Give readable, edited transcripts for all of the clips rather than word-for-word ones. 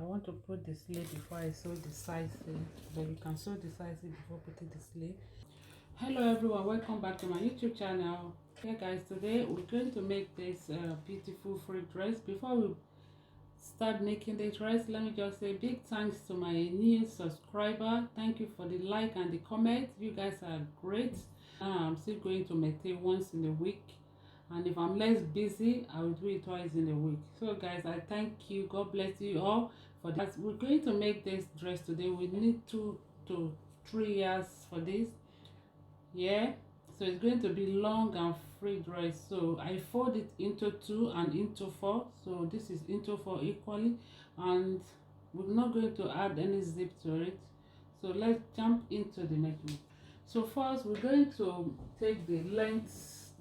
I want to put the sleeve before I sew the size in, but you can sew the size in before putting the sleeve. Hello everyone, welcome back to my YouTube channel. Yeah guys, today we're going to make this beautiful free dress. Before we start making the dress, let me just say big thanks to my new subscriber. Thank you for the like and the comment. You guys are great. I'm still going to maintain once in a week, and if I'm less busy, I will do it twice in a week. So guys, I thank you. God bless you all for that. We're going to make this dress today. We need 2 to 3 years for this. Yeah, so it's going to be long and free dress. So I fold it into 2 and into 4, so this is into 4 equally, and we're not going to add any zip to it. So let's jump into the measurement. So first we're going to take the length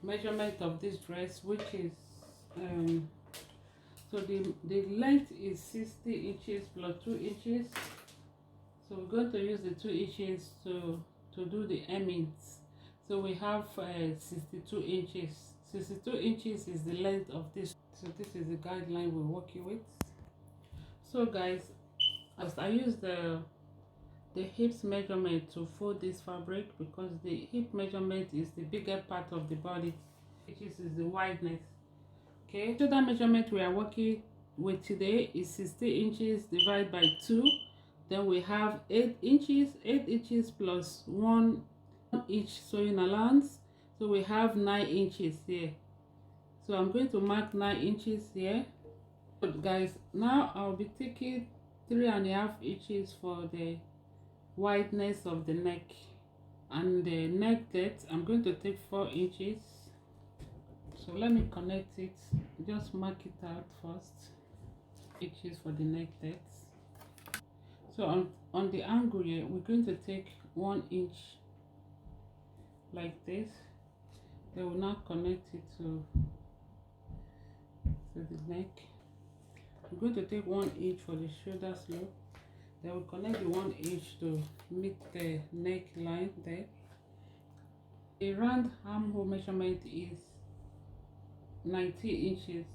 measurement of this dress, which is so the length is 60 inches plus 2 inches. So we're going to use the 2 inches to do the hemmings. So we have 62 inches. 62 inches is the length of this. So this is the guideline we're working with. So guys, as I use the hips measurement to fold this fabric, because the hip measurement is the bigger part of the body, which is the wideness. Okay, so that measurement we are working with today is 60 inches divided by 2. Then we have 8 inches. 8 inches plus 1 inch sewing allowance, so we have 9 inches here. So I'm going to mark 9 inches here. But guys, now I'll be taking 3.5 inches for the wideness of the neck, and the neck depth I'm going to take 4 inches. So let me connect it, just mark it out first. Inches for the neck depth. So on the angle here, we're going to take 1 inch like this. They will now connect it to the neck. We're going to take 1 inch for the shoulder slope. Then we'll connect the 1 inch to meet the neck line there. The round armhole measurement is 90 inches.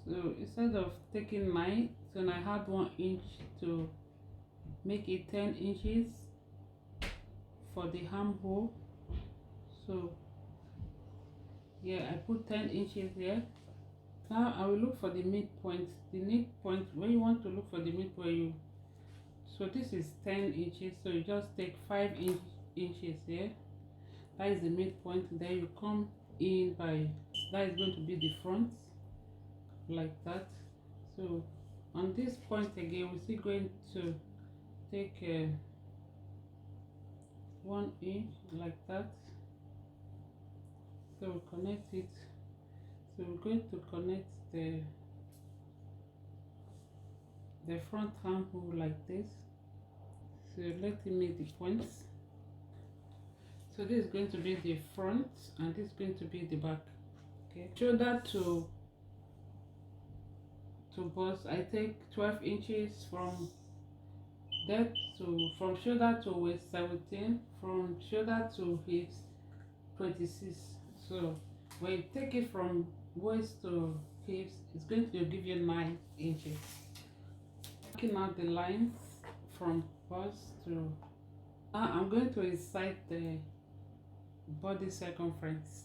So instead of taking 9, so I have 1 inch to make it 10 inches for the armhole. So yeah, I put 10 inches here. Now I will look for the midpoint. The midpoint, when you want to look for the midpoint, so this is 10 inches, so you just take 5 inches here. That is the midpoint. Then you come in by, that is going to be the front, like that. So on this point again, we're still going to take 1 inch like that. So we connect it. So we're going to connect the front armhole like this. So let me make the points. So this is going to be the front, and this is going to be the back. Okay, shoulder to bust, I take 12 inches from depth to, from shoulder to waist 17, from shoulder to hips 26. So when you take it from waist to hips, it's going to give you 9 inches. Marking out the lines from bust to, now I'm going to insert the body circumference.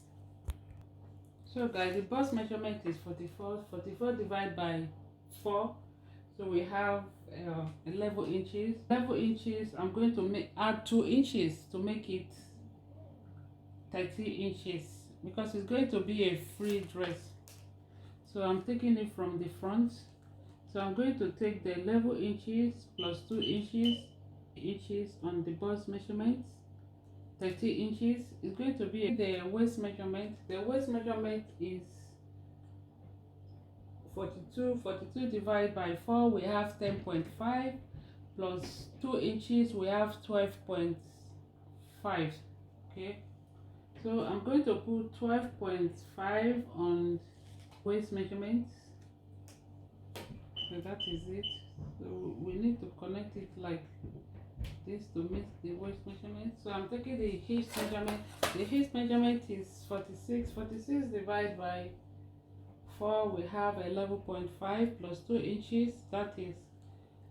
So guys, the bust measurement is 44 divided by 4, so we have 11 inches. 11 inches, I'm going to add 2 inches to make it 30 inches, because it's going to be a free dress. So I'm taking it from the front. So I'm going to take the 11 inches plus 2 inches on the bust measurement. 30 inches is going to be the waist measurement. The waist measurement is 42 divided by 4, we have 10.5, plus 2 inches, we have 12.5. Okay, so I'm going to put 12.5 on waist measurement. So that is it. So we need to connect it like this to meet the waist measurement. So I'm taking the hips measurement. The hips measurement is 46 divided by 4 we have 11.5 plus 2 inches, that is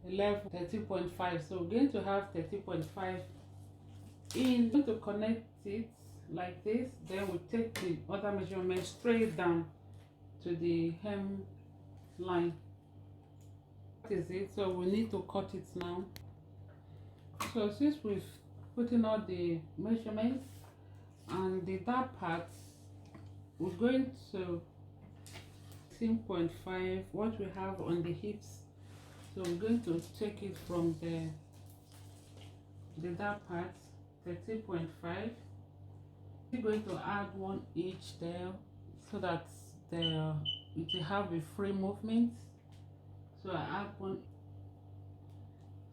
13.5. So we're going to have 13.5 in. We're going to connect it like this, then we take the other measurement straight down to the hem line. That is it. So we need to cut it now. So since we've put in all the measurements and the dark parts, we're going to 13.5 what we have on the hips. So we're going to take it from the dark parts, 13.5. We're going to add 1 inch there so that it will have a free movement. So I add 1.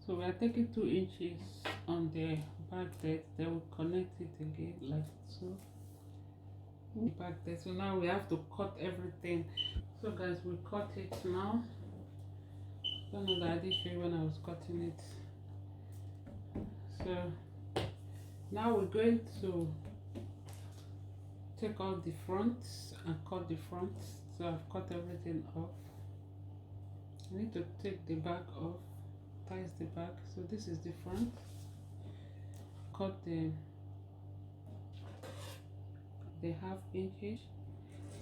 So we are taking 2 inches on the back there, then we'll connect it again like so. Back there. So now we have to cut everything. So guys, we cut it now. Don't know that I did show you when I was cutting it. So now we're going to take out the front and cut the front. So I've cut everything off. I need to take the back off, ties the back. So this is the front. Cut the half inches.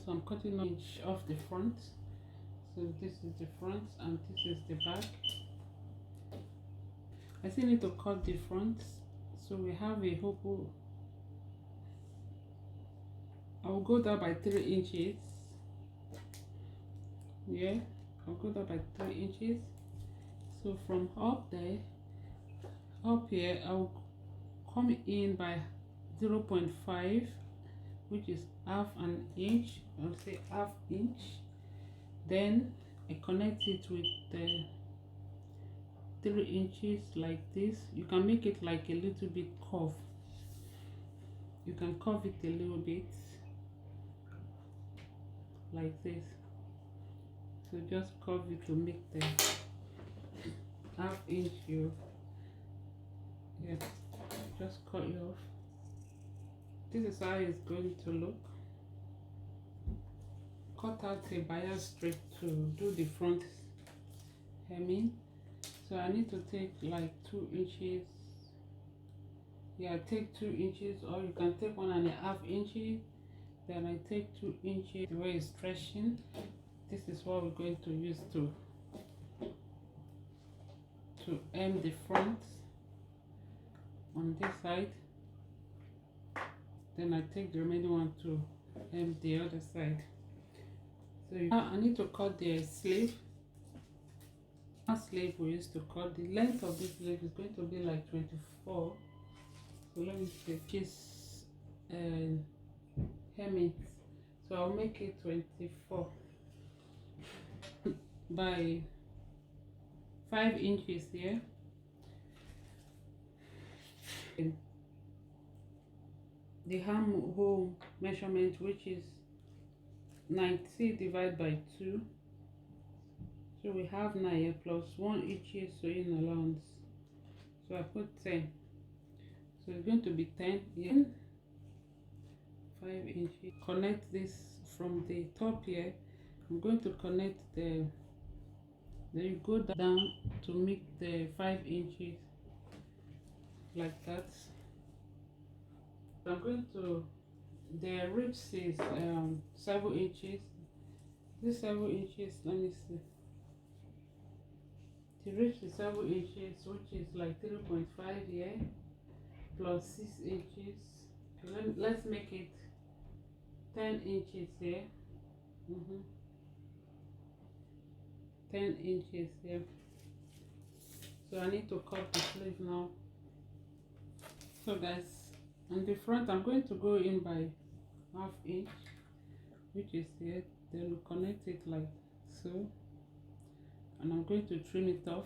So I'm cutting 1 inch off the front. So this is the front and this is the back. I still need to cut the front. So we have a hobo. I will go down by 3 inches. Yeah, I'll go down by 3 inches. So from up there, up here, I'll come in by 0.5, which is half an inch. I'll say half inch. Then I connect it with the 3 inches like this. You can make it like a little bit curve. You can curve it a little bit like this. So just curve it to make the half inch. Just cut it off. This is how it's going to look. Cut out a bias strip to do the front hemming. So I need to take like 2 inches. Yeah, take 2 inches, or you can take 1.5 inches. Then I take 2 inches. The way it's stretching, this is what we're going to use to hem the front on this side. Then I take the remaining one to hem the other side. So I need to cut the sleeve. Our sleeve we used to cut. The length of this sleeve is going to be like 24. So let me see. Just hem it. So I'll make it 24 by 5 inches here. The armhole measurement, which is 90 divided by 2. So we have 9 here plus 1 inch sewing allowance. So I put 10. So it's going to be 10 here. 5 inches. Connect this from the top here. I'm going to connect the. Then you go down to make the 5 inches like that. I'm going to. The ribs is 7 inches. This 7 inches. Let me see. The ribs is 7 inches, which is like 3.5 here, plus 6 inches. Let's make it 10 inches here. 10 inches here. So I need to cut the sleeve now. So guys, on the front I'm going to go in by ½ inch, which is here. Then we'll connect it like so, and I'm going to trim it off.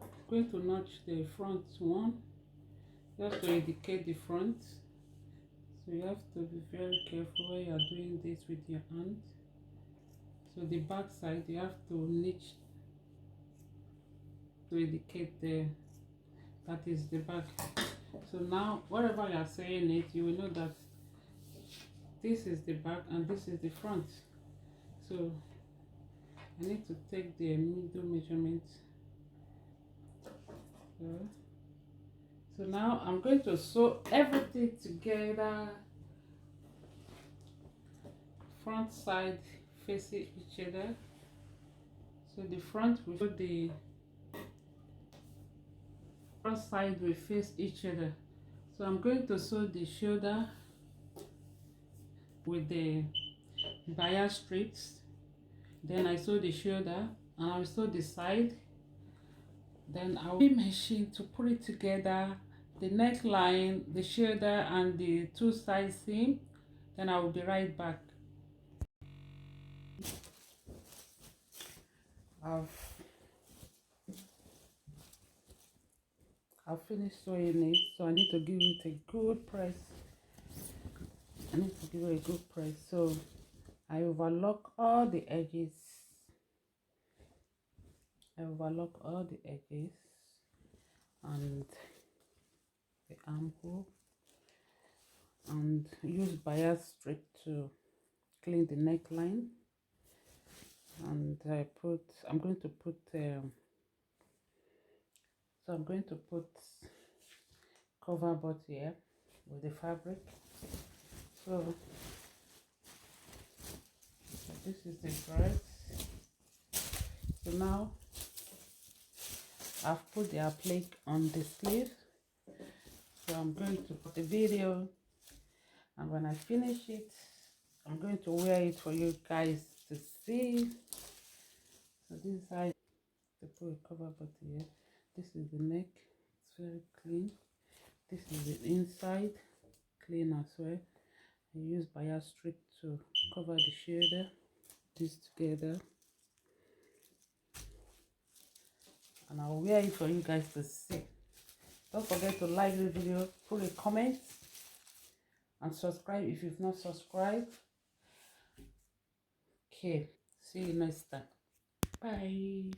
I'm going to notch the front one just to indicate the front. So you have to be very careful when you are doing this with your hand. So the back side you have to niche to indicate that is the back. So now whatever you are saying it, you will know that this is the back and this is the front. So I need to take the middle measurement. So now I'm going to sew everything together, front side facing each other. So the front side will face each other. So I'm going to sew the shoulder with the bias strips. Then I sew the shoulder and I will sew the side. Then I will use machine to put it together, the neckline, the shoulder, and the two side seam. Then I will be right back. I've finished sewing it, so I need to give it a good press. I need to give it a good press. So I overlock all the edges. And the armhole, and use bias strip to clean the neckline. And I'm going to put cover bot here with the fabric. So this is the dress. So now I've put the applique on the sleeve. So I'm going to put the video, and when I finish it, I'm going to wear it for you guys to see. So this side, to put a cover button here. This is the neck, it's very clean. This is the inside, clean as well. I use bias strip to cover the shoulder. This together, and I'll wear it for you guys to see. Don't forget to like the video, put a comment, and subscribe if you've not subscribed. Okay, see you next time. Bye.